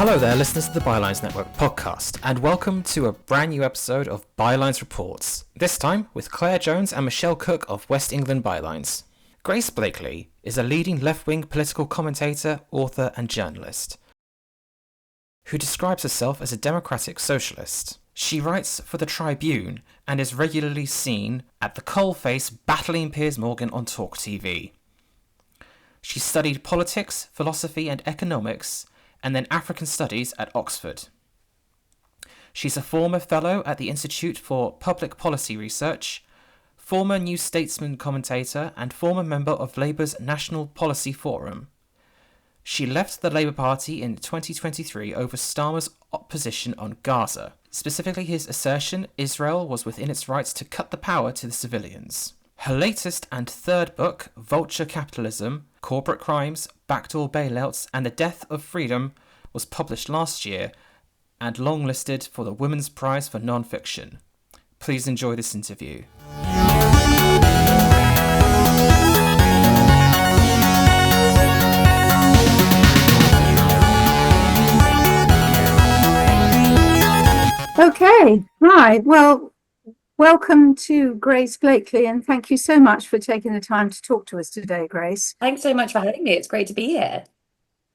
Hello there, listeners to the Bylines Network podcast, and welcome to a brand new episode of Bylines Reports, this time with Claire Jones and Michelle Cook of West England Bylines. Grace Blakeley is a leading left-wing political commentator, author and journalist, who describes herself as a democratic socialist. She writes for the Tribune and is regularly seen at the coalface battling Piers Morgan on Talk TV. She studied politics, philosophy and economics, and then African Studies at Oxford. She's a former fellow at the Institute for Public Policy Research, former New Statesman commentator, and former member of Labour's National Policy Forum. She left the Labour Party in 2023 over Starmer's position on Gaza, specifically his assertion Israel was within its rights to cut the power to the civilians. Her latest and third book, Vulture Capitalism, Corporate Crimes, Backdoor Bailouts, and the Death of Freedom, was published last year and longlisted for the Women's Prize for Non-Fiction. Please enjoy this interview. Okay, right. Well, welcome to Grace Blakeley, and thank you so much for taking the time to talk to us today, Grace. Thanks so much for having me. It's great to be here.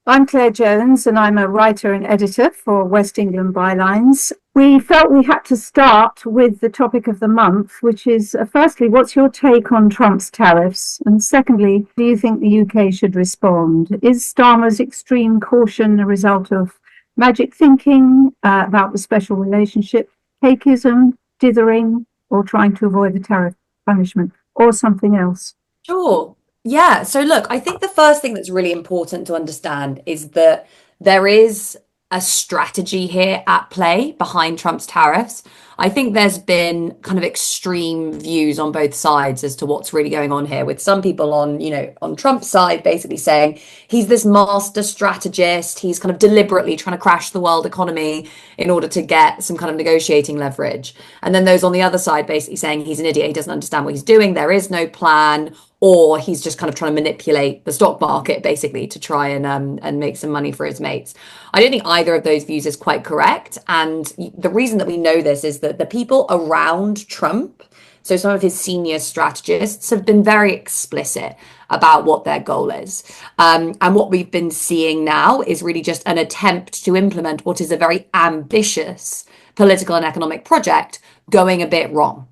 I'm Claire Jones, and I'm a writer and editor for West England Bylines. We felt we had to start with the topic of the month, which is, firstly, what's your take on Trump's tariffs? And secondly, do you think the UK should respond? Is Starmer's extreme caution a result of magic thinking about the special relationship, cakeism, dithering, or trying to avoid the tariff punishment, or something else? Sure. Yeah. So look, I think the first thing that's really important to understand is that there is a strategy here at play behind Trump's tariffs. I think there's been kind of extreme views on both sides as to what's really going on here, with some people on Trump's side basically saying he's this master strategist. He's kind of deliberately trying to crash the world economy in order to get some kind of negotiating leverage. And then those on the other side basically saying he's an idiot. He doesn't understand what he's doing. There is no plan, or he's just kind of trying to manipulate the stock market basically to try and make some money for his mates. I don't think either of those views is quite correct. And the reason that we know this is that the people around Trump, so some of his senior strategists, have been very explicit about what their goal is. And what we've been seeing now is really just an attempt to implement what is a very ambitious political and economic project going a bit wrong.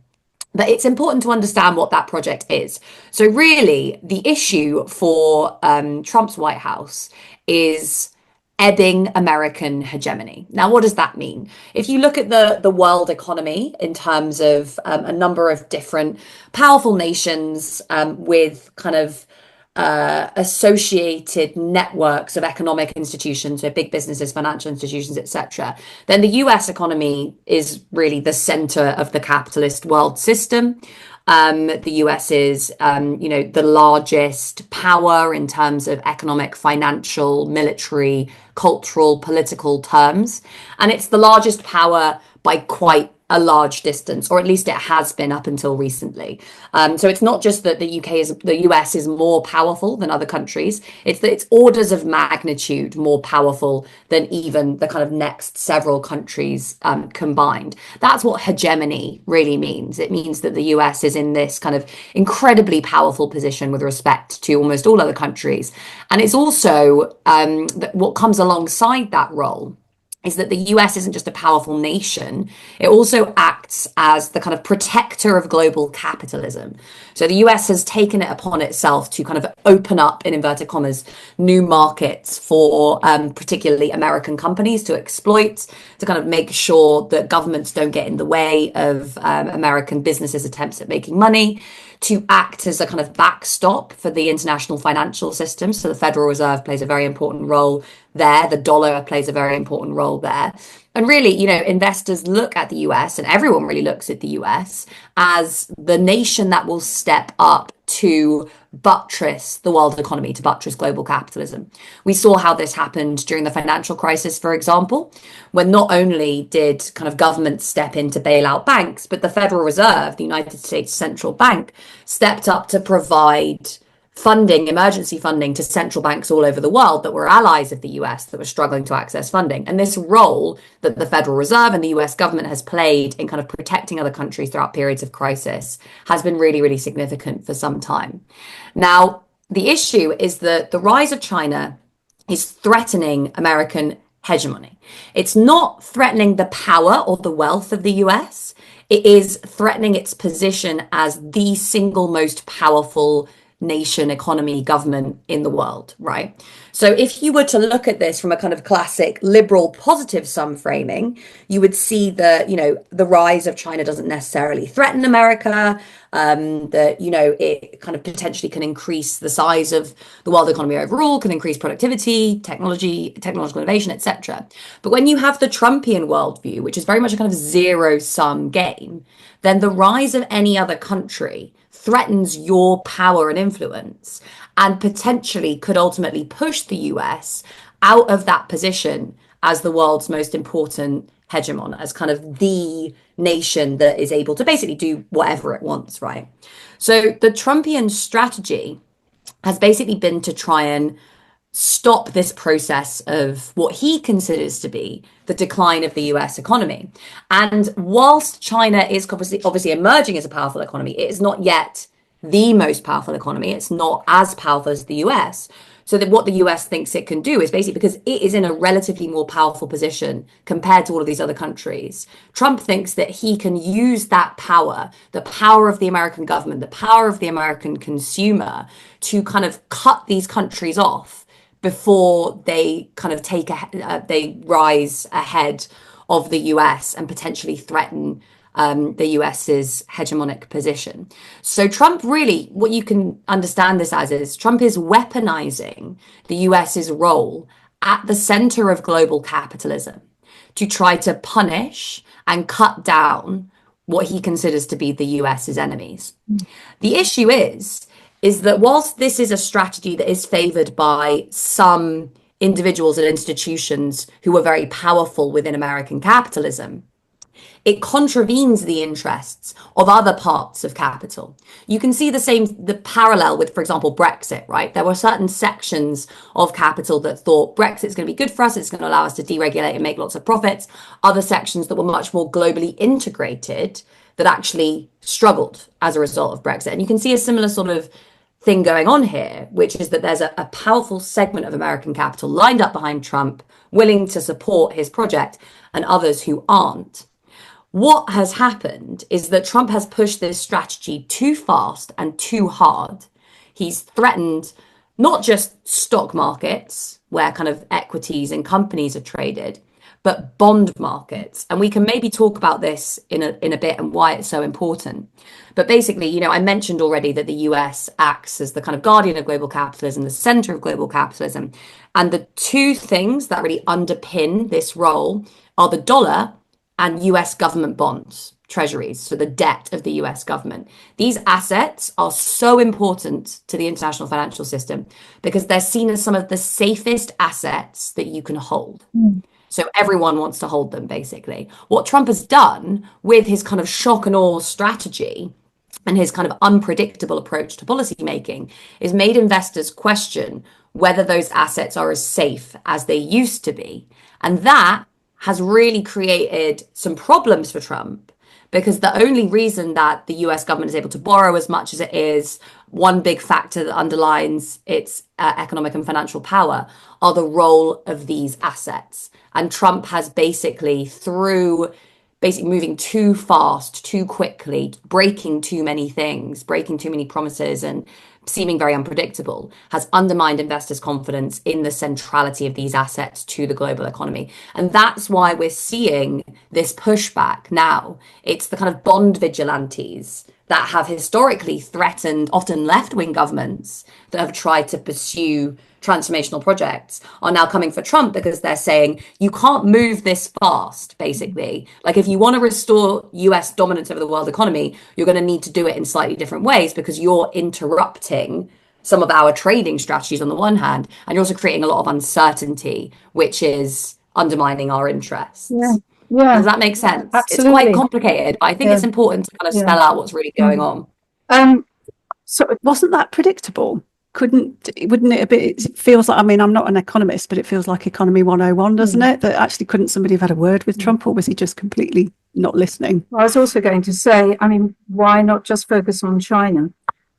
But it's important to understand what that project is. So really, the issue for Trump's White House is ebbing American hegemony. Now, what does that mean? If you look at the world economy in terms of a number of different powerful nations with kind of associated networks of economic institutions, so big businesses, financial institutions, etc., then the US economy is really the center of the capitalist world system. The US is, the largest power in terms of economic, financial, military, cultural, political terms. And it's the largest power by quite a large distance, or at least it has been up until recently. So it's not just that the US is more powerful than other countries. It's that it's orders of magnitude more powerful than even the kind of next several countries combined. That's what hegemony really means. It means that the US is in this kind of incredibly powerful position with respect to almost all other countries. And it's also what comes alongside that role is that the US isn't just a powerful nation, it also acts as the kind of protector of global capitalism. So the US has taken it upon itself to kind of open up, in inverted commas, new markets for particularly American companies to exploit, to kind of make sure that governments don't get in the way of American businesses' attempts at making money, to act as a kind of backstop for the international financial system. So the Federal Reserve plays a very important role there. The dollar plays a very important role there. And really, investors look at the US, and everyone really looks at the US as the nation that will step up to buttress the world economy, to buttress global capitalism. We saw how this happened during the financial crisis, for example, when not only did kind of governments step in to bail out banks, but the Federal Reserve, the United States Central Bank, stepped up to provide funding, emergency funding to central banks all over the world that were allies of the US that were struggling to access funding. And this role that the Federal Reserve and the US government has played in kind of protecting other countries throughout periods of crisis has been really, really significant for some time. Now, the issue is that the rise of China is threatening American hegemony. It's not threatening the power or the wealth of the US. It is threatening its position as the single most powerful nation, economy, government in the world, right? So if you were to look at this from a kind of classic liberal positive sum framing, you would see that, the rise of China doesn't necessarily threaten America, that, it kind of potentially can increase the size of the world economy overall, can increase productivity, technological innovation, etc. But when you have the Trumpian worldview, which is very much a kind of zero-sum game, then the rise of any other country threatens your power and influence and potentially could ultimately push the US out of that position as the world's most important hegemon, as kind of the nation that is able to basically do whatever it wants, right? So the Trumpian strategy has basically been to try and stop this process of what he considers to be the decline of the US economy. And whilst China is obviously emerging as a powerful economy, it is not yet the most powerful economy. It's not as powerful as the US. So that what the US thinks it can do is basically, because it is in a relatively more powerful position compared to all of these other countries, Trump thinks that he can use that power, the power of the American government, the power of the American consumer, to kind of cut these countries off before they kind of they rise ahead of the US and potentially threaten the US's hegemonic position. So Trump really, what you can understand this as is Trump is weaponizing the US's role at the center of global capitalism to try to punish and cut down what he considers to be the US's enemies. The issue is that whilst this is a strategy that is favored by some individuals and institutions who are very powerful within American capitalism, it contravenes the interests of other parts of capital. You can see the parallel with, for example, Brexit, right? There were certain sections of capital that thought Brexit's going to be good for us. It's going to allow us to deregulate and make lots of profits. Other sections that were much more globally integrated that actually struggled as a result of Brexit. And you can see a similar sort of thing going on here, which is that there's a powerful segment of American capital lined up behind Trump, willing to support his project, and others who aren't. What has happened is that Trump has pushed this strategy too fast and too hard. He's threatened not just stock markets, where kind of equities and companies are traded, but bond markets. And we can maybe talk about this in a bit and why it's so important. But basically, I mentioned already that the US acts as the kind of guardian of global capitalism, the center of global capitalism. And the two things that really underpin this role are the dollar and US government bonds, treasuries, so the debt of the US government. These assets are so important to the international financial system because they're seen as some of the safest assets that you can hold. So everyone wants to hold them, basically. What Trump has done with his kind of shock and awe strategy and his kind of unpredictable approach to policymaking is made investors question whether those assets are as safe as they used to be. And that has really created some problems for Trump, because the only reason that the US government is able to borrow as much as it is, one big factor that underlines its economic and financial power, are the role of these assets. And Trump has basically, through moving too fast, too quickly, breaking too many things, breaking too many promises, and seeming very unpredictable, has undermined investors' confidence in the centrality of these assets to the global economy. And that's why we're seeing this pushback now. It's the kind of bond vigilantes that have historically threatened often left-wing governments that have tried to pursue transformational projects are now coming for Trump because they're saying you can't move this fast, basically. Like, if you want to restore US dominance over the world economy, you're going to need to do it in slightly different ways because you're interrupting some of our trading strategies on the one hand, and you're also creating a lot of uncertainty, which is undermining our interests. Yeah. Does that make sense? Absolutely. It's quite complicated, but I think it's important to kind of spell out what's really going on. So wasn't that predictable? wouldn't it a bit, it feels like, I mean, I'm not an economist, but it feels like economy 101, doesn't it? That actually, couldn't somebody have had a word with Trump, or was he just completely not listening? Well, I was also going to say, I mean, why not just focus on China?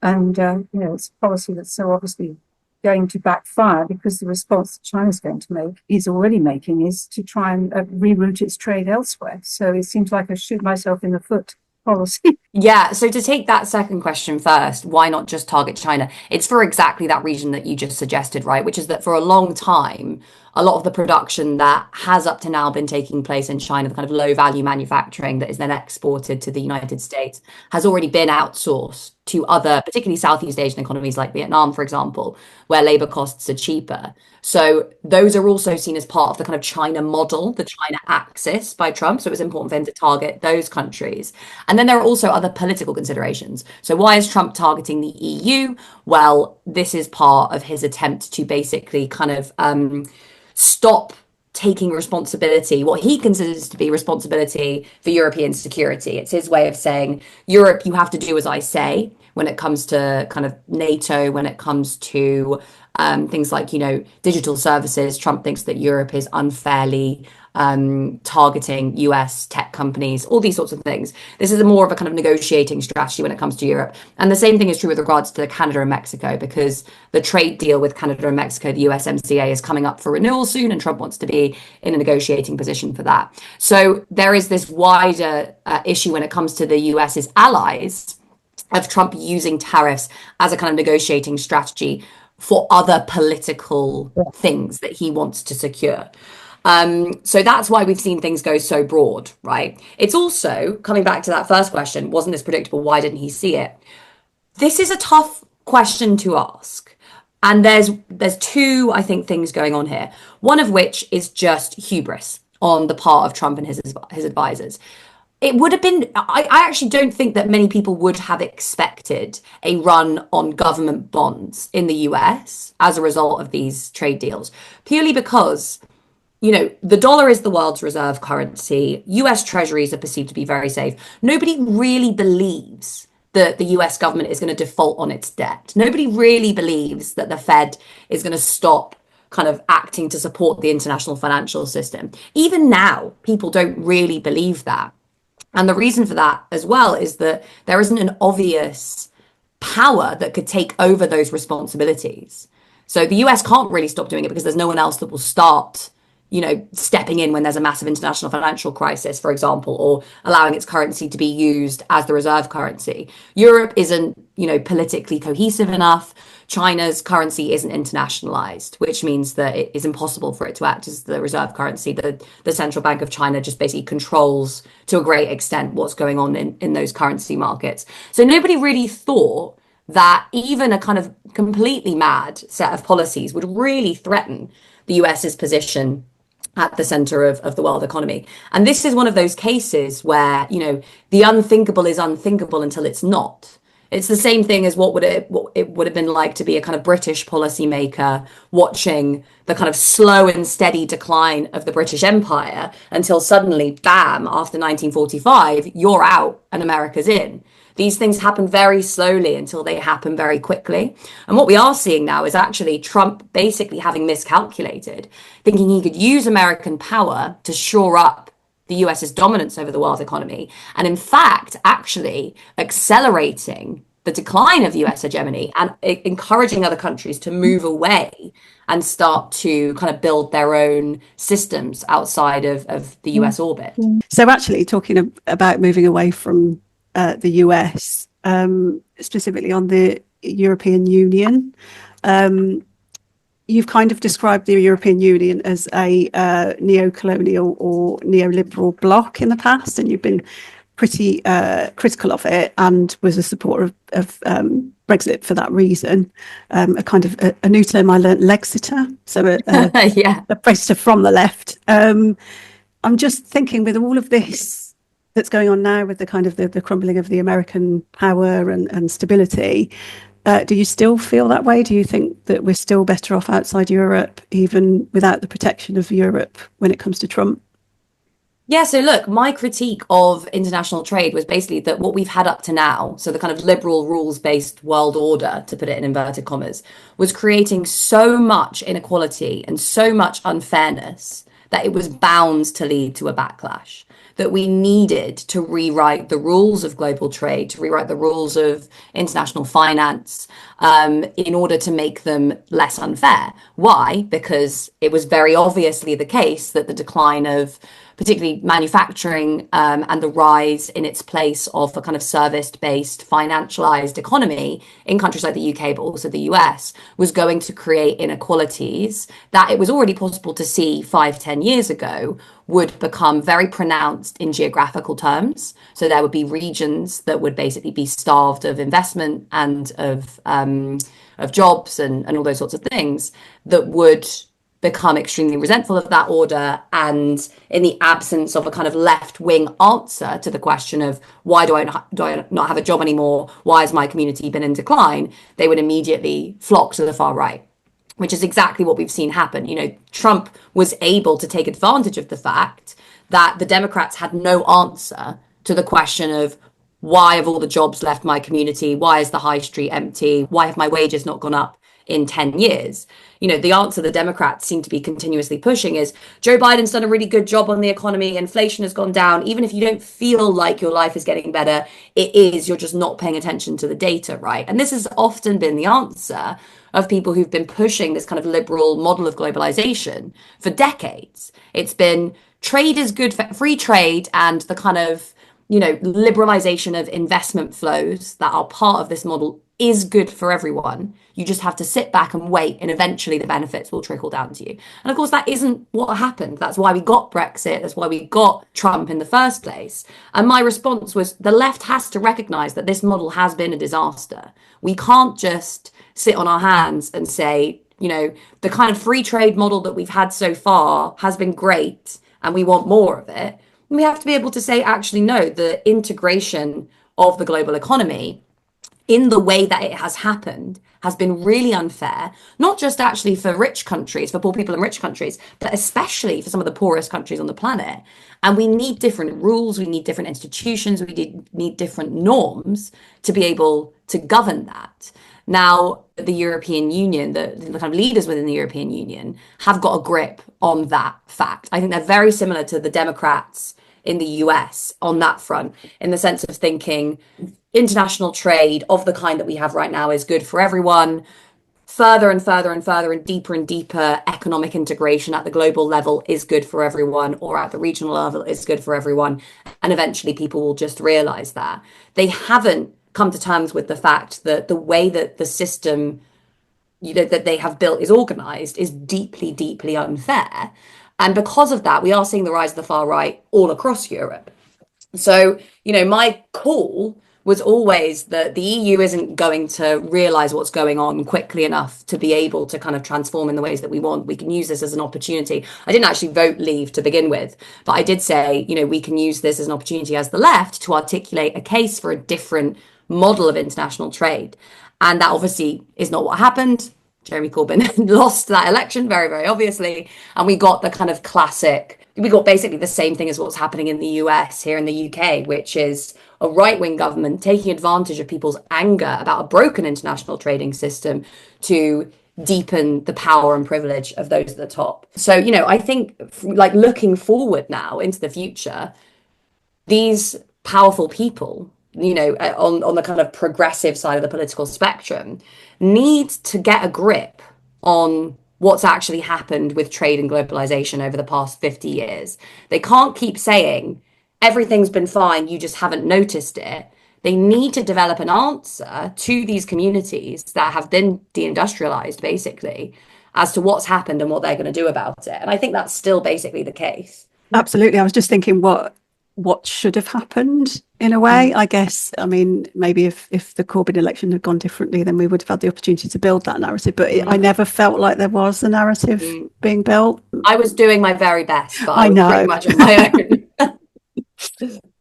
And, it's a policy that's so obviously going to backfire, because the response that China's going to make, is already making, is to try and reroute its trade elsewhere. So it seems like a shoot myself in the foot policy. Yeah, so to take that second question first, why not just target China? It's for exactly that reason that you just suggested, right? Which is that for a long time, a lot of the production that has up to now been taking place in China, the kind of low value manufacturing that is then exported to the United States, has already been outsourced to other, particularly Southeast Asian economies like Vietnam, for example, where labor costs are cheaper. So those are also seen as part of the kind of China model, the China axis by Trump. So it was important for him to target those countries. And then there are also other political considerations. So why is Trump targeting the EU? Well, this is part of his attempt to basically kind of stop taking responsibility, what he considers to be responsibility for European security. It's his way of saying, Europe, you have to do as I say when it comes to kind of NATO, when it comes to things like, digital services. Trump thinks that Europe is unfairly targeting US tech companies, all these sorts of things. This is more of a kind of negotiating strategy when it comes to Europe. And the same thing is true with regards to Canada and Mexico, because the trade deal with Canada and Mexico, the USMCA, is coming up for renewal soon, and Trump wants to be in a negotiating position for that. So there is this wider issue when it comes to the US's allies of Trump using tariffs as a kind of negotiating strategy for other political things that he wants to secure. So that's why we've seen things go so broad, right? It's also, coming back to that first question, wasn't this predictable? Why didn't he see it? This is a tough question to ask. And there's two, I think, things going on here. One of which is just hubris on the part of Trump and his advisors. It would have been, I actually don't think that many people would have expected a run on government bonds in the US as a result of these trade deals, purely because, the dollar is the world's reserve currency. US treasuries are perceived to be very safe. Nobody really believes that the US government is going to default on its debt. Nobody really believes that the Fed is going to stop kind of acting to support the international financial system. Even now, people don't really believe that. And the reason for that as well is that there isn't an obvious power that could take over those responsibilities. So the US can't really stop doing it because there's no one else that will start, stepping in when there's a massive international financial crisis, for example, or allowing its currency to be used as the reserve currency. Europe isn't, politically cohesive enough. China's currency isn't internationalized, which means that it is impossible for it to act as the reserve currency. The Central Bank of China just basically controls, to a great extent, what's going on in those currency markets. So nobody really thought that even a kind of completely mad set of policies would really threaten the US's position at the center of the world economy. And this is one of those cases where, the unthinkable is unthinkable until it's not. It's the same thing as what it would have been like to be a kind of British policymaker watching the kind of slow and steady decline of the British Empire until suddenly, bam, after 1945, you're out and America's in. These things happen very slowly until they happen very quickly. And what we are seeing now is actually Trump basically having miscalculated, thinking he could use American power to shore up the US's dominance over the world economy. And in fact, actually accelerating the decline of US hegemony and encouraging other countries to move away and start to kind of build their own systems outside of the US orbit. So actually talking about moving away from the US, specifically on the European Union, you've kind of described the European Union as a neo-colonial or neoliberal bloc in the past, and you've been pretty critical of it and was a supporter of Brexit for that reason. A kind of a new term I learned, Lexiter, so a Brexiter from the left. I'm just thinking, with all of this that's going on now, with the kind of the crumbling of the American power and stability, do you still feel that way? Do you think that we're still better off outside Europe, even without the protection of Europe, when it comes to Trump? Yeah, so look, my critique of international trade was basically that what we've had up to now, so the kind of liberal rules-based world order, to put it in inverted commas, was creating so much inequality and so much unfairness that it was bound to lead to a backlash. That we needed to rewrite the rules of global trade, to rewrite the rules of international finance, in order to make them less unfair. Why? Because it was very obviously the case that the decline of particularly manufacturing, and the rise in its place of a kind of service-based, financialized economy in countries like the UK, but also the US, was going to create inequalities that it was already possible to see 5, 10 years ago would become very pronounced in geographical terms. So there would be regions that would basically be starved of investment and of jobs and all those sorts of things that would become extremely resentful of that order. And in the absence of a kind of left-wing answer to the question of why do I not have a job anymore? Why has my community been in decline? They would immediately flock to the far right, which is exactly what we've seen happen. You know, Trump was able to take advantage of the fact that the Democrats had no answer to the question of why have all the jobs left my community? Why is the high street empty? Why have my wages not gone up in 10 years? You know, the answer the Democrats seem to be continuously pushing is Joe Biden's done a really good job on the economy. Inflation has gone down. Even if you don't feel like your life is getting better, it is. You're just not paying attention to the data, right? And this has often been the answer of people who've been pushing this kind of liberal model of globalization for decades. It's been trade is good for free trade, and the kind of, you know, liberalization of investment flows that are part of this model is good for everyone. You just have to sit back and wait, and eventually the benefits will trickle down to you. And of course, that isn't what happened. That's why we got Brexit. That's why we got Trump in the first place. And my response was the left has to recognize that this model has been a disaster. We can't just sit on our hands and say, you know, the kind of free trade model that we've had so far has been great and we want more of it. We have to be able to say, actually, no, the integration of the global economy in the way that it has happened has been really unfair, not just actually for rich countries, for poor people in rich countries, but especially for some of the poorest countries on the planet. And we need different rules, we need different institutions, we need different norms to be able to govern that. Now, the European Union, the kind of leaders within the European Union have got a grip on that fact. I think they're very similar to the Democrats in the US on that front, in the sense of thinking international trade of the kind that we have right now is good for everyone. Further and further and further and deeper economic integration at the global level is good for everyone, or at the regional level is good for everyone. And eventually people will just realize that. They haven't come to terms with the fact that the way that the system, you know, that they have built is organized is deeply unfair. And because of that, we are seeing the rise of the far right all across Europe. So, you know, my call was always that the EU isn't going to realize what's going on quickly enough to be able to kind of transform in the ways that we want. We can use this as an opportunity. I didn't actually vote leave to begin with, but I did say, you know, we can use this as an opportunity as the left to articulate a case for a different model of international trade. And that obviously is not what happened. Jeremy Corbyn lost that election very obviously. And we got the kind of classic, we got basically the same thing as what's happening in the US here in the UK, which is a right-wing government taking advantage of people's anger about a broken international trading system to deepen the power and privilege of those at the top. So, you know, I think like looking forward now into the future, these powerful people, you know, on the kind of progressive side of the political spectrum, need to get a grip on what's actually happened with trade and globalization over the past 50 years. They can't keep saying everything's been fine, you just haven't noticed it. They need to develop an answer to these communities that have been deindustrialized, basically, as to what's happened and what they're going to do about it. And I think that's still basically the case. Absolutely. I was just thinking what should have happened in a way. I guess, I mean, maybe if the Corbyn election had gone differently, then we would have had the opportunity to build that narrative. But I never felt like there was a narrative being built. I was doing my very best, but I know. pretty much on my own.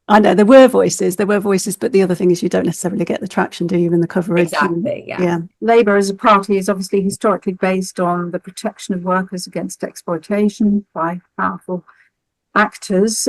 I know there were voices, but the other thing is you don't necessarily get the traction, do you, in the coverage? Exactly, yeah. Labour as a party is obviously historically based on the protection of workers against exploitation by powerful actors.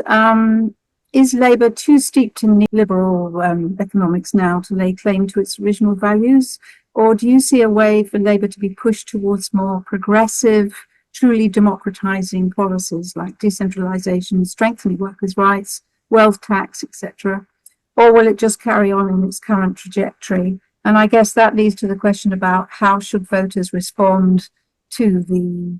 Is Labour too steeped in liberal economics now to lay claim to its original values? Or do you see a way for Labour to be pushed towards more progressive, truly democratising policies like decentralisation, strengthening workers' rights, wealth tax, etc.? Or will it just carry on in its current trajectory? And I guess that leads to the question about how should voters respond to the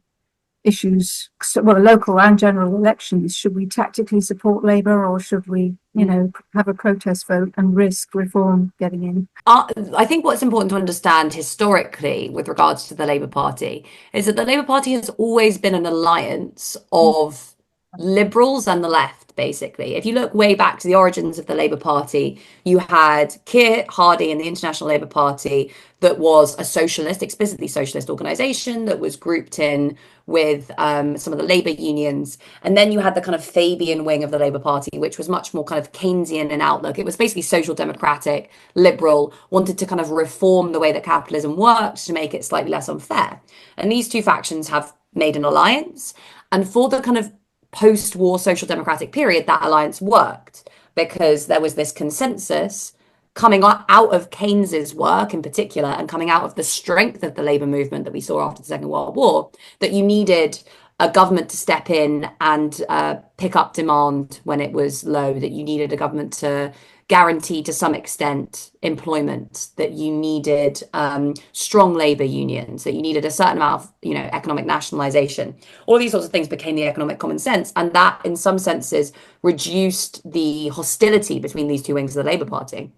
issues, well, local and general elections. Should we tactically support Labour, or should we, have a protest vote and risk reform getting in? I think what's important to understand historically with regards to the Labour Party is that the Labour Party has always been an alliance of liberals and the left, basically. If you look way back to the origins of the Labour Party, you had Keir Hardie and the International Labour Party, that was a socialist, explicitly socialist organisation that was grouped in with some of the labour unions. And then you had the kind of Fabian wing of the Labour Party, which was much more kind of Keynesian in outlook. It was basically social democratic, liberal, wanted to kind of reform the way that capitalism worked to make it slightly less unfair. And these two factions have made an alliance. And for the kind of post-war social democratic period, that alliance worked because there was this consensus coming out of Keynes's work in particular, and coming out of the strength of the labour movement that we saw after the Second World War, that you needed a government to step in and pick up demand when it was low, that you needed a government to guarantee to some extent employment, that you needed strong labour unions, that you needed a certain amount of economic nationalisation. All of these sorts of things became the economic common sense, and that in some senses reduced the hostility between these two wings of the Labour Party.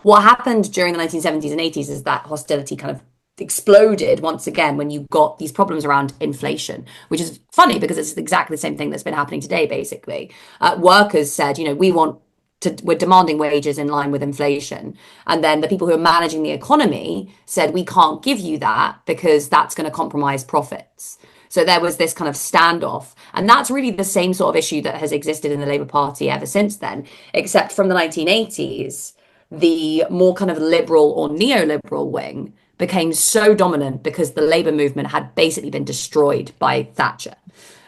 What happened during the 1970s and 80s is that hostility kind of exploded once again when you got these problems around inflation, which is funny because it's exactly the same thing that's been happening today, basically. Workers said, we're demanding wages in line with inflation. And then the people who are managing the economy said, we can't give you that because that's going to compromise profits. So there was this kind of standoff. And that's really the same sort of issue that has existed in the Labour Party ever since then, except from the 1980s. The more kind of liberal or neoliberal wing became so dominant because the labour movement had basically been destroyed by Thatcher.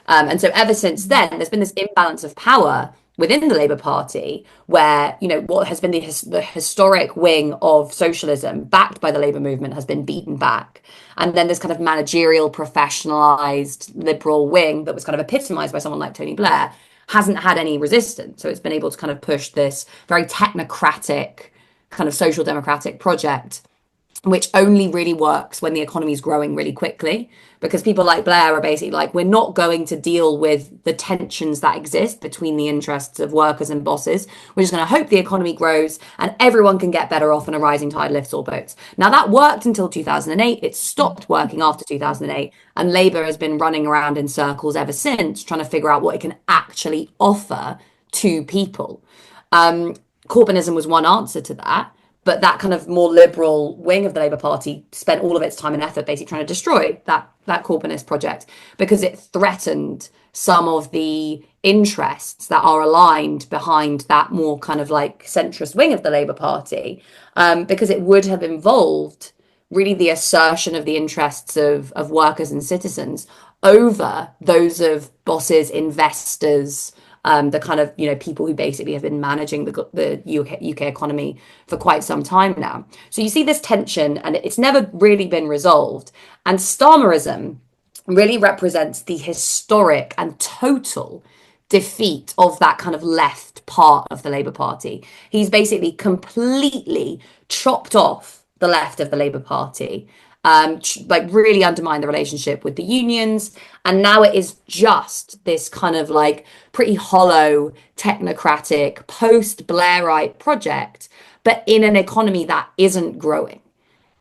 And so ever since then, there's been this imbalance of power within the Labour Party where, what has been the historic wing of socialism backed by the labour movement has been beaten back. And then this kind of managerial, professionalised liberal wing that was kind of epitomised by someone like Tony Blair hasn't had any resistance. So it's been able to kind of push this very technocratic kind of social democratic project, which only really works when the economy is growing really quickly, because people like Blair are basically like, we're not going to deal with the tensions that exist between the interests of workers and bosses. We're just going to hope the economy grows and everyone can get better off and a rising tide lifts all boats. Now that worked until 2008. It stopped working after 2008. And Labour has been running around in circles ever since, trying to figure out what it can actually offer to people. Corbynism was one answer to that, but that kind of more liberal wing of the Labour Party spent all of its time and effort basically trying to destroy that Corbynist project because it threatened some of the interests that are aligned behind that more kind of like centrist wing of the Labour Party, because it would have involved really the assertion of the interests of workers and citizens over those of bosses, investors, the kind of people who basically have been managing the UK economy for quite some time now. So you see this tension, and it's never really been resolved. And Starmerism really represents the historic and total defeat of that kind of left part of the Labour Party. He's basically completely chopped off the left of the Labour Party. Really undermine the relationship with the unions. And now it is just this kind of like pretty hollow, technocratic, post-Blairite project, but in an economy that isn't growing.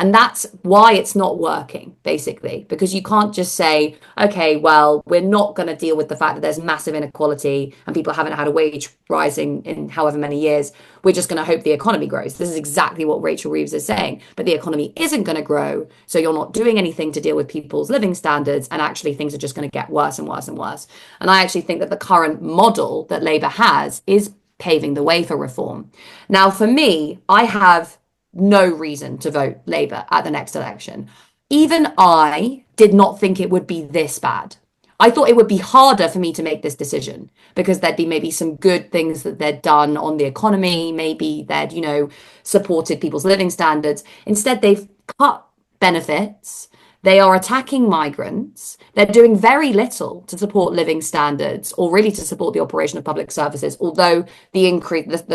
And that's why it's not working, basically, because you can't just say, okay, well, we're not going to deal with the fact that there's massive inequality and people haven't had a wage rising in however many years. We're just going to hope the economy grows. This is exactly what Rachel Reeves is saying. But the economy isn't going to grow. So you're not doing anything to deal with people's living standards. And actually, things are just going to get worse and worse and worse. And I actually think that the current model that Labour has is paving the way for reform. Now, for me, I have no reason to vote Labour at the next election. Even I did not think it would be this bad. I thought it would be harder for me to make this decision because there'd be maybe some good things that they'd done on the economy. Maybe they'd, supported people's living standards. Instead, they've cut benefits. They are attacking migrants. They're doing very little to support living standards or really to support the operation of public services, although the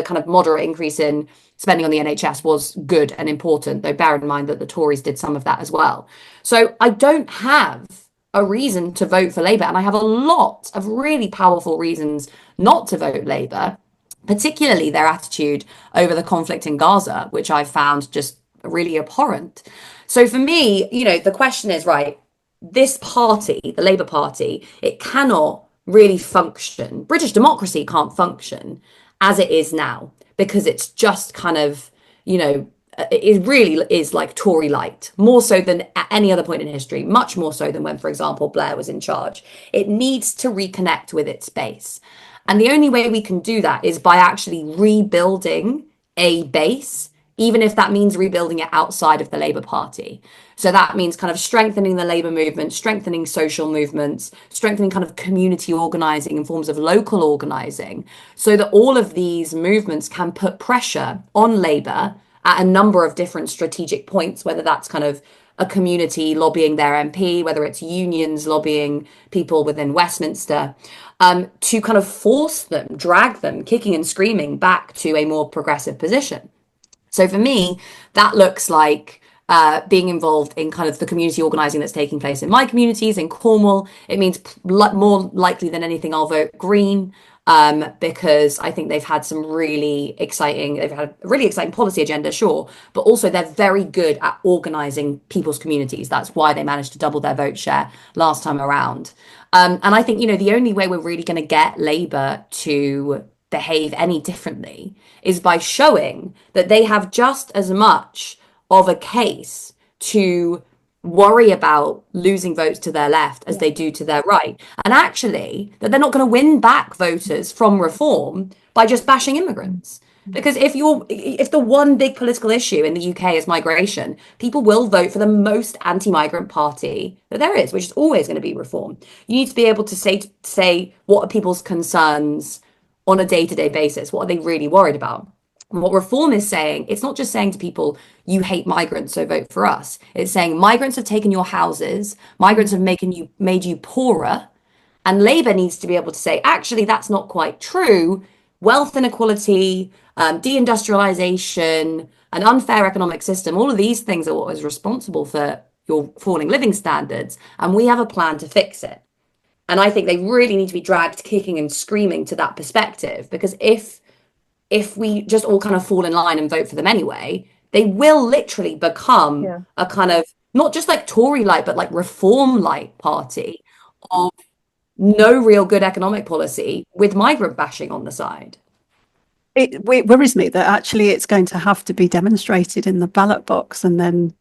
kind of moderate increase in spending on the NHS was good and important, though bear in mind that the Tories did some of that as well. So I don't have a reason to vote for Labour, and I have a lot of really powerful reasons not to vote Labour, particularly their attitude over the conflict in Gaza, which I found just really abhorrent. So for me, the question is, right, this party, the Labour Party, it cannot really function. British democracy can't function as it is now because it's just kind of, it really is like Tory light, more so than at any other point in history, much more so than when, for example, Blair was in charge. It needs to reconnect with its base. And the only way we can do that is by actually rebuilding a base, even if that means rebuilding it outside of the Labour Party. So that means kind of strengthening the Labour movement, strengthening social movements, strengthening kind of community organising and forms of local organising, so that all of these movements can put pressure on Labour at a number of different strategic points, whether that's kind of a community lobbying their MP, whether it's unions lobbying people within Westminster, to kind of force them, drag them, kicking and screaming back to a more progressive position. So for me, that looks like being involved in kind of the community organising that's taking place in my communities in Cornwall. It means more likely than anything, I'll vote Green. Because I think they've had a really exciting policy agenda, sure, but also they're very good at organising people's communities. That's why they managed to double their vote share last time around. And I think, the only way we're really going to get Labour to behave any differently is by showing that they have just as much of a case to worry about losing votes to their left as they do to their right, and actually that they're not going to win back voters from reform by just bashing immigrants. Because if the one big political issue in the UK is migration, people will vote for the most anti-migrant party that there is, which is always going to be reform. You need to be able to say what are people's concerns on a day-to-day basis. What are they really worried about? And what reform is saying, it's not just saying to people, you hate migrants, so vote for us. It's saying migrants have taken your houses, migrants have made you poorer, and Labour needs to be able to say, actually, that's not quite true. Wealth inequality, deindustrialization, an unfair economic system, all of these things are what is responsible for your falling living standards, and we have a plan to fix it. And I think they really need to be dragged kicking and screaming to that perspective, because if we just all kind of fall in line and vote for them anyway, they will literally become a kind of, not just like Tory light, but like reform light party of no real good economic policy with migrant bashing on the side. It worries me that actually it's going to have to be demonstrated in the ballot box, and then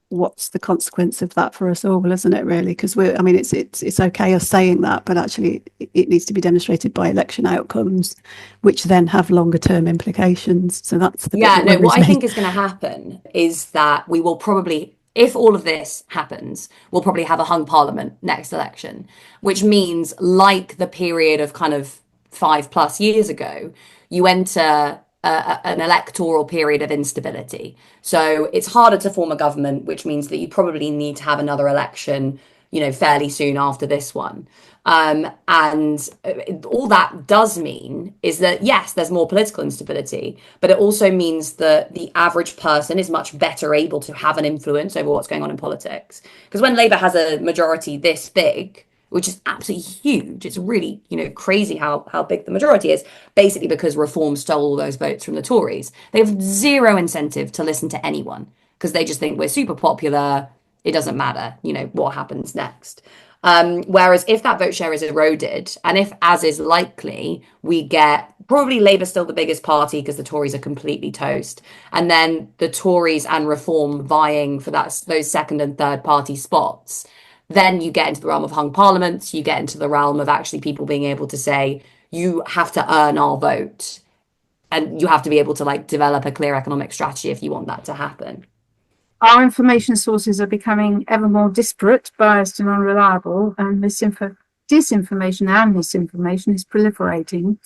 what's the consequence of that for us all, isn't it, really? Because it's okay us saying that, but actually it needs to be demonstrated by election outcomes, which then have longer term implications. So that's the what I think is going to happen is that we will probably, if all of this happens, we'll probably have a hung parliament next election, which means, like the period of kind of 5+ years ago, you enter an electoral period of instability. So it's harder to form a government, which means that you probably need to have another election, fairly soon after this one. And all that does mean is that, yes, there's more political instability, but it also means that the average person is much better able to have an influence over what's going on in politics. Because when Labour has a majority this big, which is absolutely huge, it's really, crazy how big the majority is, basically because Reform stole all those votes from the Tories. They have zero incentive to listen to anyone because they just think we're super popular. It doesn't matter, what happens next. Whereas if that vote share is eroded, and if, as is likely, we get probably Labour still the biggest party because the Tories are completely toast, and then the Tories and Reform vying for those second and third party spots, then you get into the realm of hung parliaments, you get into the realm of actually people being able to say, you have to earn our vote, and you have to be able to develop a clear economic strategy if you want that to happen. our information sources are becoming ever more disparate, biased, and unreliable, and disinformation and misinformation is proliferating.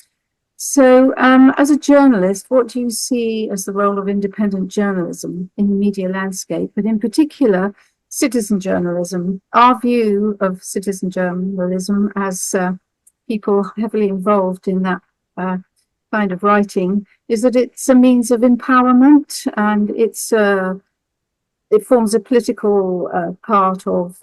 So, as a journalist, what do you see as the role of independent journalism in the media landscape, but in particular, citizen journalism? Our view of citizen journalism as people heavily involved in that kind of writing is that it's a means of empowerment, and it forms a political part of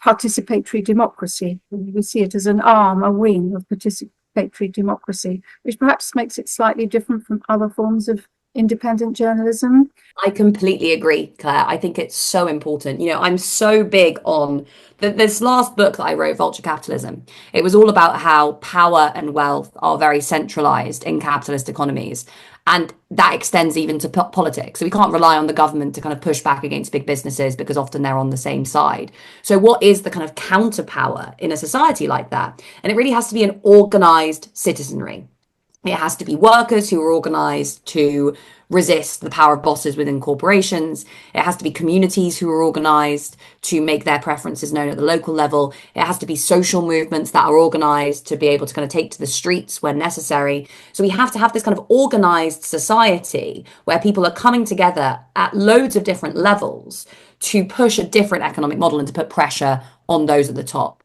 participatory democracy. We see it as an arm, a wing of participatory democracy, which perhaps makes it slightly different from other forms of independent journalism. I completely agree, Claire. I think it's so important. I'm so big on this last book that I wrote, Vulture Capitalism. It was all about how power and wealth are very centralized in capitalist economies. And that extends even to politics. So we can't rely on the government to kind of push back against big businesses because often they're on the same side. So what is the kind of counterpower in a society like that? And it really has to be an organized citizenry. It has to be workers who are organized to resist the power of bosses within corporations. It has to be communities who are organized to make their preferences known at the local level. It has to be social movements that are organized to be able to kind of take to the streets when necessary. So we have to have this kind of organized society where people are coming together at loads of different levels to push a different economic model and to put pressure on those at the top.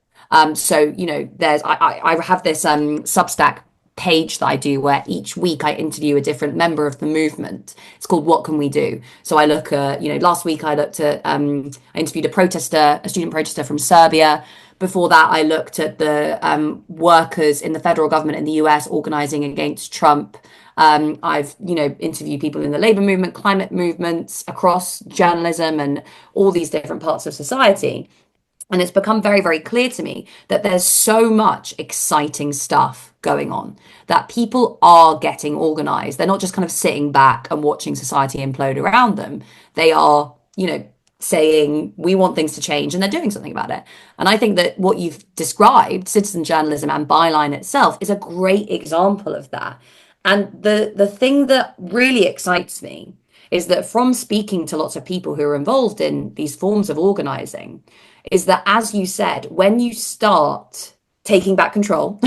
So, I have this Substack page that I do where each week I interview a different member of the movement. It's called What Can We Do? So I look at, last week I interviewed a student protester from Serbia. Before that, I looked at the workers in the federal government in the US organizing against Trump. I've, interviewed people in the labor movement, climate movements, across journalism and all these different parts of society. And it's become very, very clear to me that there's so much exciting stuff going on, that people are getting organized. They're not just kind of sitting back and watching society implode around them. They are, saying, we want things to change, and they're doing something about it. And I think that what you've described, citizen journalism and Byline itself, is a great example of that. And the thing that really excites me is that from speaking to lots of people who are involved in these forms of organizing, is that, as you said, when you start taking back control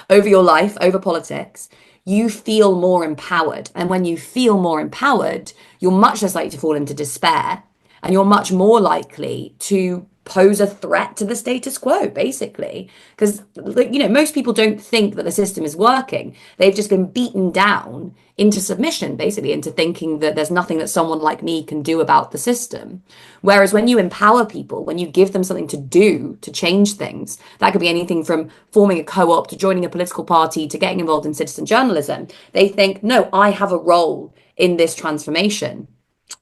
over your life, over politics, you feel more empowered. And when you feel more empowered, you're much less likely to fall into despair, and you're much more likely to pose a threat to the status quo, basically. Because, most people don't think that the system is working. They've just been beaten down into submission, basically, into thinking that there's nothing that someone like me can do about the system. Whereas when you empower people, when you give them something to do to change things, that could be anything from forming a co-op to joining a political party to getting involved in citizen journalism. They think, no, I have a role in this transformation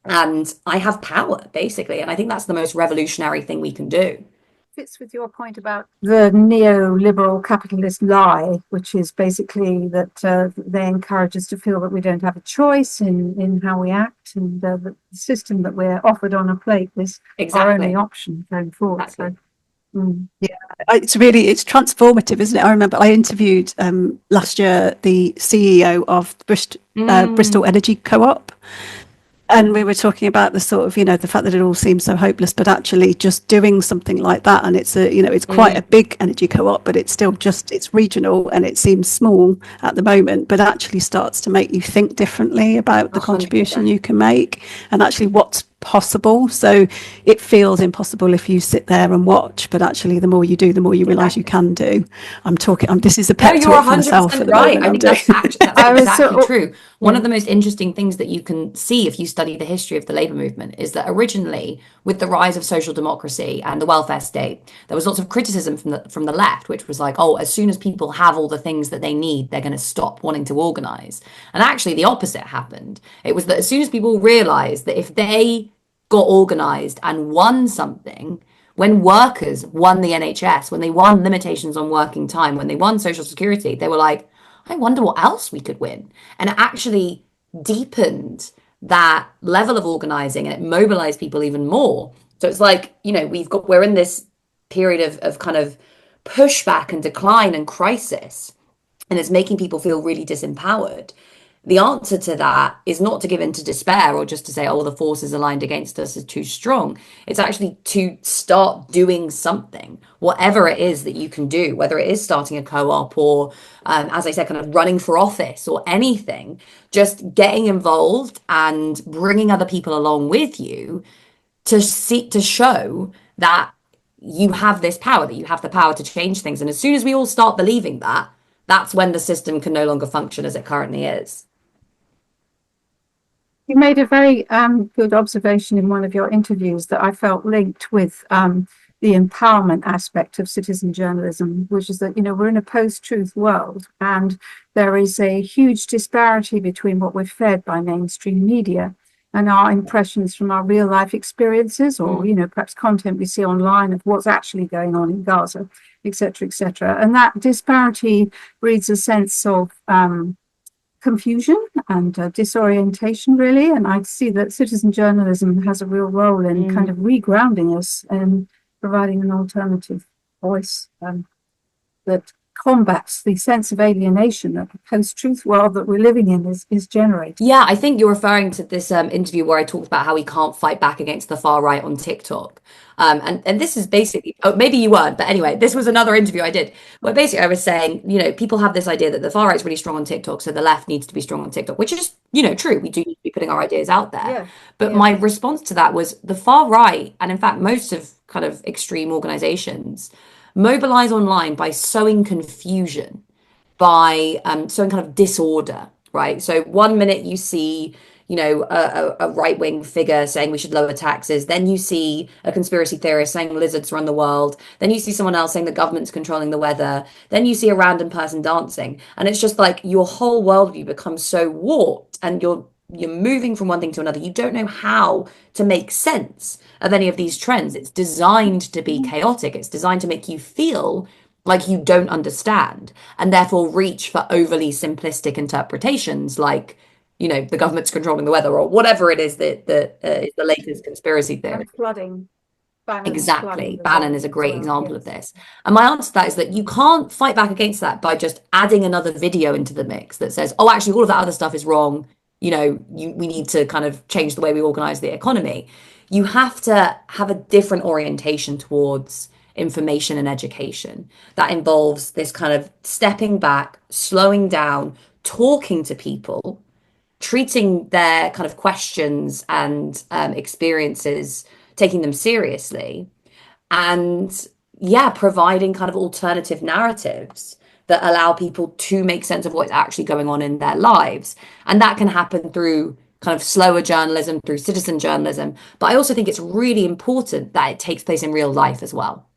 and I have power, basically. And I think that's the most revolutionary thing we can do. Fits with your point about the neoliberal capitalist lie, which is basically that they encourage us to feel that we don't have a choice in how we act, and the system that we're offered on a plate is our only option going forward. Exactly. So, yeah, it's transformative, isn't it? I remember I interviewed last year the CEO of Bristol Energy Co-op. And we were talking about the sort of, the fact that it all seems so hopeless, but actually just doing something like that. And it's it's quite a big energy co-op, but it's still it's regional and it seems small at the moment, but actually starts to make you think differently about the 100%. Contribution you can make and actually what's possible. So it feels impossible if you sit there and watch, but actually the more you do, the more you realise you can do. This is a pep talk for myself at the right. moment. I think that's exactly true. One of the most interesting things that you can see if you study the history of the labour movement is that originally, with the rise of social democracy and the welfare state, there was lots of criticism from the left, which was like, oh, as soon as people have all the things that they need, they're going to stop wanting to organise. And actually the opposite happened. It was that as soon as people realised that if they got organised and won something, when workers won the NHS, when they won limitations on working time, when they won social security, they were like, I wonder what else we could win. And it actually deepened that level of organising and it mobilised people even more. So it's like, we're in this period of kind of pushback and decline and crisis, and it's making people feel really disempowered. the answer to that is not to give in to despair or just to say, oh, the forces aligned against us are too strong. It's actually to start doing something, whatever it is that you can do, whether it is starting a co-op or, as I said, kind of running for office or anything, just getting involved and bringing other people along with you to show that you have this power, that you have the power to change things. And as soon as we all start believing that, that's when the system can no longer function as it currently is. You made a very good observation in one of your interviews that I felt linked with the empowerment aspect of citizen journalism, which is that, we're in a post-truth world, and there is a huge disparity between what we're fed by mainstream media and our impressions from our real life experiences, or, perhaps content we see online of what's actually going on in Gaza, etc., etc. And that disparity breeds a sense of confusion and disorientation, really. And I see that citizen journalism has a real role in kind of regrounding us and providing an alternative voice that combats the sense of alienation that the post-truth world that we're living in is generating. Yeah, I think you're referring to this interview where I talked about how we can't fight back against the far right on TikTok. And this is basically, oh, maybe you weren't, but anyway, this was another interview I did where basically I was saying, people have this idea that the far right's really strong on TikTok, so the left needs to be strong on TikTok, which is, true. We do need to be putting our ideas out there. Yeah. But my response to that was the far right, and in fact, most of kind of extreme organizations, mobilize online by sowing confusion, by sowing kind of disorder, right? So 1 minute you see, a right-wing figure saying we should lower taxes. Then you see a conspiracy theorist saying lizards run the world. Then you see someone else saying the government's controlling the weather. Then you see a random person dancing. And it's just like your whole worldview becomes so warped, and you're moving from one thing to another. You don't know how to make sense of any of these trends. It's designed to be chaotic. It's designed to make you feel like you don't understand, and therefore reach for overly simplistic interpretations like, the government's controlling the weather, or whatever it is that is the latest conspiracy theory. And flooding. Exactly. Bannon is a great example of this. And my answer to that is that you can't fight back against that by just adding another video into the mix that says, oh, actually, all of that other stuff is wrong. We need to kind of change the way we organize the economy. You have to have a different orientation towards information and education that involves this kind of stepping back, slowing down, talking to people, treating their kind of questions and experiences, taking them seriously, and providing kind of alternative narratives that allow people to make sense of what's actually going on in their lives. And that can happen through kind of slower journalism, through citizen journalism. But I also think it's really important that it takes place in real life as well.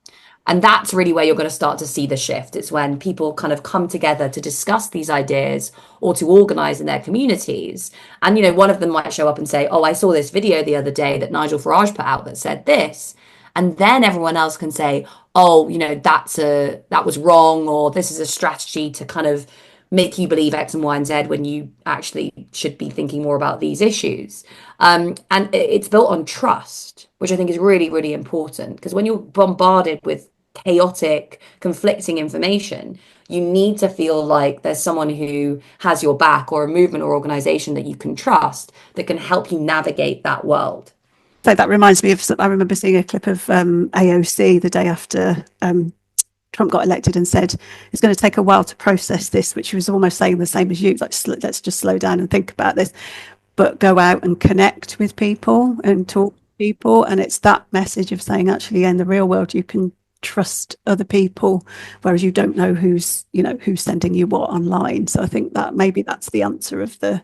And that's really where you're going to start to see the shift. It's when people kind of come together to discuss these ideas or to organize in their communities. And, one of them might show up and say, oh, I saw this video the other day that Nigel Farage put out that said this. And then everyone else can say, oh, that was wrong, or this is a strategy to kind of make you believe X and Y and Z when you actually should be thinking more about these issues. And it's built on trust, which I think is really, really important, because when you're bombarded with chaotic, conflicting information, you need to feel like there's someone who has your back, or a movement or organization that you can trust that can help you navigate that world. So that reminds me of, I remember seeing a clip of AOC the day after Trump got elected and said it's going to take a while to process this, which was almost saying the same as you, like, let's just slow down and think about this, but go out and connect with people and talk to people. And it's that message of saying, actually, in the real world, you can trust other people, whereas you don't know who's sending you what online. So I think that maybe that's the answer of the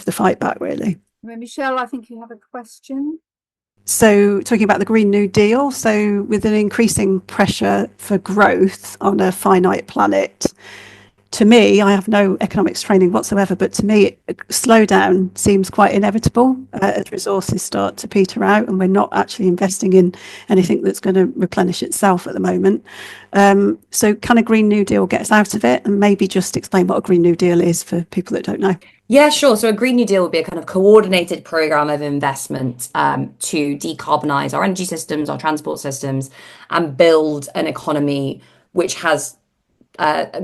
fight back, really. Michelle, I think you have a question. So talking about the Green New Deal, so with an increasing pressure for growth on a finite planet, to me, I have no economics training whatsoever, but to me, slowdown seems quite inevitable as resources start to peter out, and we're not actually investing in anything that's going to replenish itself at the moment. So can a Green New Deal get us out of it? And maybe just explain what a Green New Deal is for people that don't know. Yeah, sure. So a Green New Deal would be a kind of coordinated program of investment to decarbonize our energy systems, our transport systems, and build an economy which has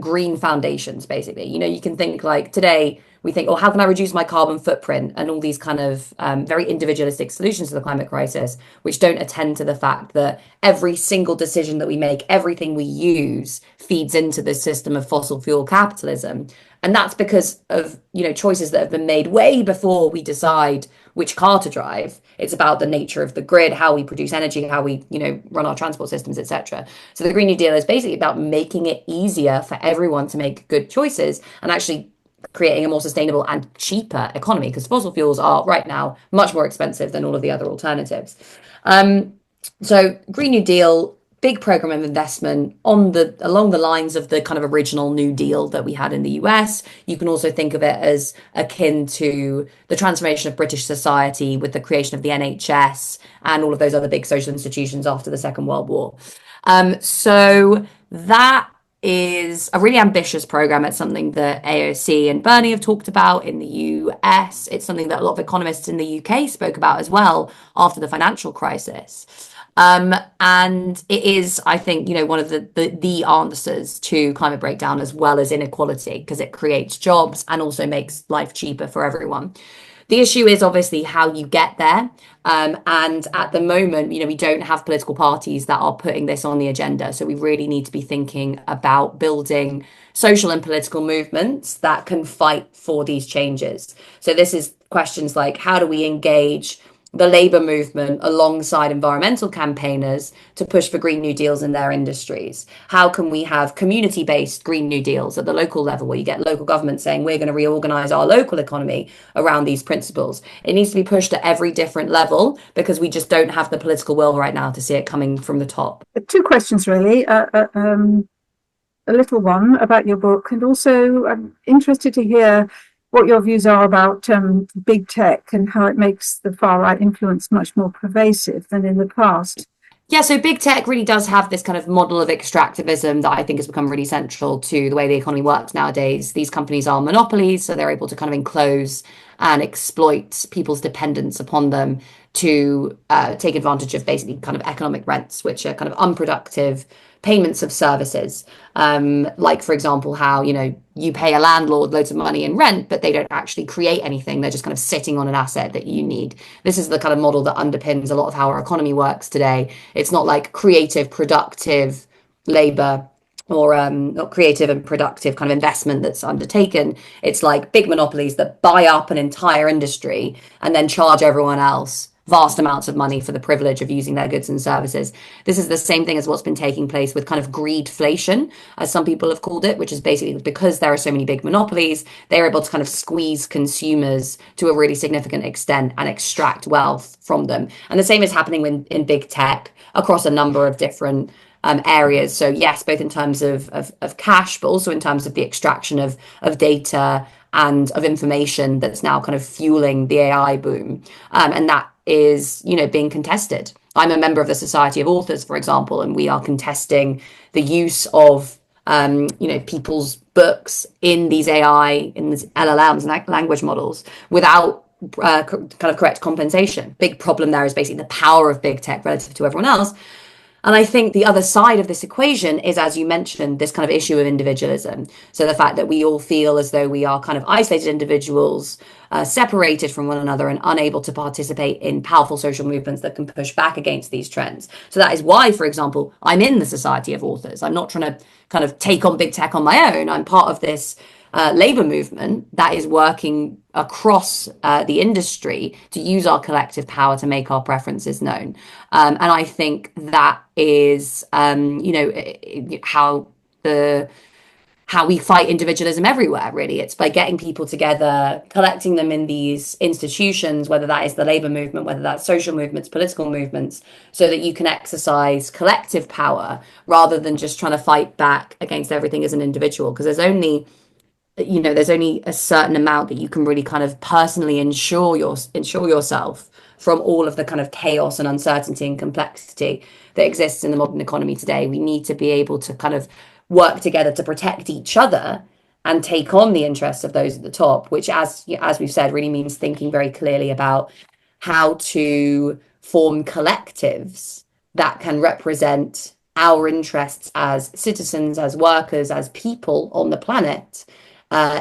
green foundations, basically. You can think like today, we think, oh, how can I reduce my carbon footprint? And all these kind of very individualistic solutions to the climate crisis, which don't attend to the fact that every single decision that we make, everything we use feeds into this system of fossil fuel capitalism. And that's because of, choices that have been made way before we decide which car to drive. It's about the nature of the grid, how we produce energy, how we, run our transport systems, etc. So the Green New Deal is basically about making it easier for everyone to make good choices and actually creating a more sustainable and cheaper economy, because fossil fuels are right now much more expensive than all of the other alternatives. So Green New Deal, big program of investment along the lines of the kind of original New Deal that we had in the US. You can also think of it as akin to the transformation of British society with the creation of the NHS and all of those other big social institutions after the Second World War. So that is a really ambitious program. It's something that AOC and Bernie have talked about in the US. It's something that a lot of economists in the UK spoke about as well after the financial crisis. And it is, I think, one of the answers to climate breakdown as well as inequality, because it creates jobs and also makes life cheaper for everyone. The issue is obviously how you get there. And at the moment, we don't have political parties that are putting this on the agenda. So we really need to be thinking about building social and political movements that can fight for these changes. So this is questions like, how do we engage the labour movement alongside environmental campaigners to push for Green New Deals in their industries? How can we have community-based Green New Deals at the local level, where you get local government saying we're going to reorganise our local economy around these principles? It needs to be pushed at every different level, because we just don't have the political will right now to see it coming from the top. Two questions, really. A little one about your book, and also I'm interested to hear what your views are about big tech and how it makes the far right influence much more pervasive than in the past. Yeah, so big tech really does have this kind of model of extractivism that I think has become really central to the way the economy works nowadays. These companies are monopolies, so they're able to kind of enclose and exploit people's dependence upon them to take advantage of basically kind of economic rents, which are kind of unproductive payments of services. Like, for example, how, you pay a landlord loads of money in rent, but they don't actually create anything. They're just kind of sitting on an asset that you need. This is the kind of model that underpins a lot of how our economy works today. It's not like creative, productive labor or not creative and productive kind of investment that's undertaken. It's like big monopolies that buy up an entire industry and then charge everyone else vast amounts of money for the privilege of using their goods and services. This is the same thing as what's been taking place with kind of greedflation, as some people have called it, which is basically because there are so many big monopolies, they're able to kind of squeeze consumers to a really significant extent and extract wealth from them. And the same is happening in big tech across a number of different areas. So yes, both in terms of cash, but also in terms of the extraction of data and of information that's now kind of fueling the AI boom. And that is, being contested. I'm a member of the Society of Authors, for example, and we are contesting the use of, people's books in these AI, in these LLMs and language models without kind of correct compensation. Big problem there is basically the power of big tech relative to everyone else. And I think the other side of this equation is, as you mentioned, this kind of issue of individualism. So the fact that we all feel as though we are kind of isolated individuals, separated from one another and unable to participate in powerful social movements that can push back against these trends. So that is why, for example, I'm in the Society of Authors. I'm not trying to kind of take on big tech on my own. I'm part of this labour movement that is working across the industry to use our collective power to make our preferences known. And I think that is, how we fight individualism everywhere, really. It's by getting people together, collecting them in these institutions, whether that is the labour movement, whether that's social movements, political movements, so that you can exercise collective power rather than just trying to fight back against everything as an individual. Because there's only a certain amount that you can really kind of personally ensure yourself from all of the kind of chaos and uncertainty and complexity that exists in the modern economy today. We need to be able to kind of work together to protect each other and take on the interests of those at the top, which, as we've said, really means thinking very clearly about how to form collectives that can represent our interests as citizens, as workers, as people on the planet,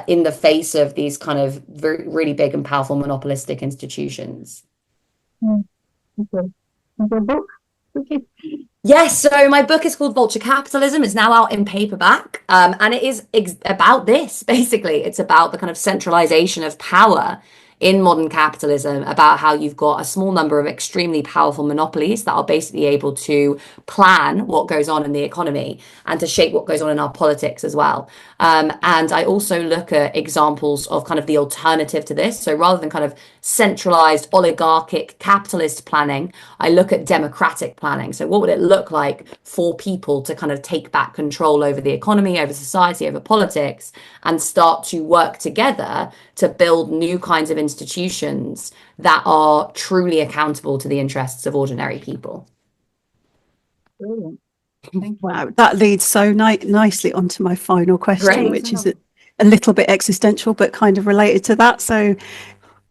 in the face of these kind of really big and powerful monopolistic institutions. Okay. Okay, book. Okay. Yes, so my book is called Vulture Capitalism. It's now out in paperback. And it is about this, basically. It's about the kind of centralization of power in modern capitalism, about how you've got a small number of extremely powerful monopolies that are basically able to plan what goes on in the economy and to shape what goes on in our politics as well. And I also look at examples of kind of the alternative to this. So rather than kind of centralized oligarchic capitalist planning, I look at democratic planning. So what would it look like for people to kind of take back control over the economy, over society, over politics, and start to work together to build new kinds of institutions that are truly accountable to the interests of ordinary people. Brilliant. Wow, that leads so nicely onto my final question, Great. which is a little bit existential, but kind of related to that. So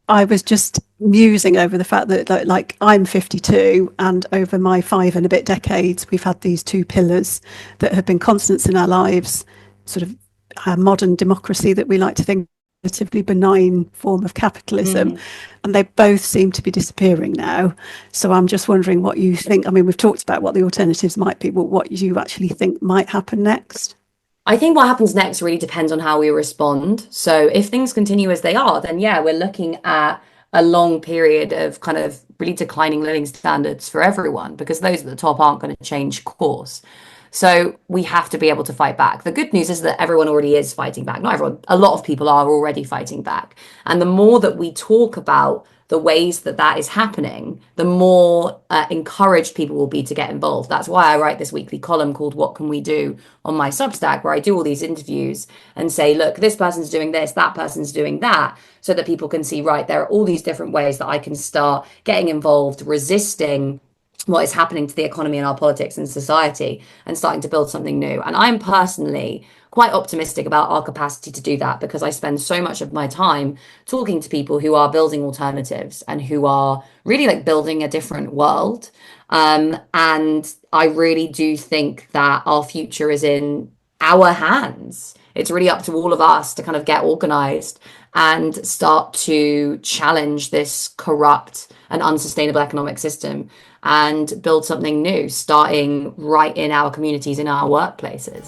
I was just musing over the fact that, like, I'm 52, and over my 5 and a bit decades, we've had these two pillars that have been constants in our lives, sort of our modern democracy that we like to think relatively benign form of capitalism, and they both seem to be disappearing now. So I'm just wondering what you think. I mean, we've talked about what the alternatives might be, but what you actually think might happen next. I think what happens next really depends on how we respond. So if things continue as they are, then yeah, we're looking at a long period of kind of really declining living standards for everyone, because those at the top aren't going to change course. So we have to be able to fight back. The good news is that everyone already is fighting back. Not everyone, a lot of people are already fighting back. And the more that we talk about the ways that that is happening, the more encouraged people will be to get involved. That's why I write this weekly column called What Can We Do on my Substack, where I do all these interviews and say, look, this person's doing this, that person's doing that, so that people can see, right, there are all these different ways that I can start getting involved, resisting what is happening to the economy and our politics and society, and starting to build something new. And I'm personally quite optimistic about our capacity to do that, because I spend so much of my time talking to people who are building alternatives and who are really like building a different world. And I really do think that our future is in our hands. It's really up to all of us to kind of get organized and start to challenge this corrupt and unsustainable economic system and build something new, starting right in our communities, in our workplaces.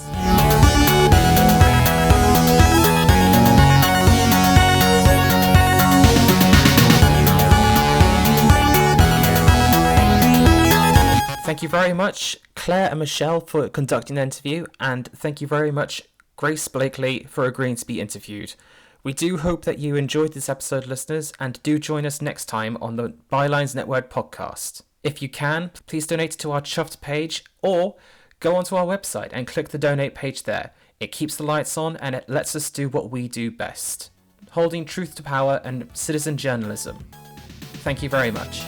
Thank you very much, Claire and Michelle, for conducting the interview, and thank you very much, Grace Blakeley, for agreeing to be interviewed. We do hope that you enjoyed this episode, listeners, and do join us next time on the Bylines Network podcast. If you can, please donate to our Chuffed page, or go onto our website and click the donate page there. It keeps the lights on and it lets us do what we do best, holding truth to power and citizen journalism. Thank you very much.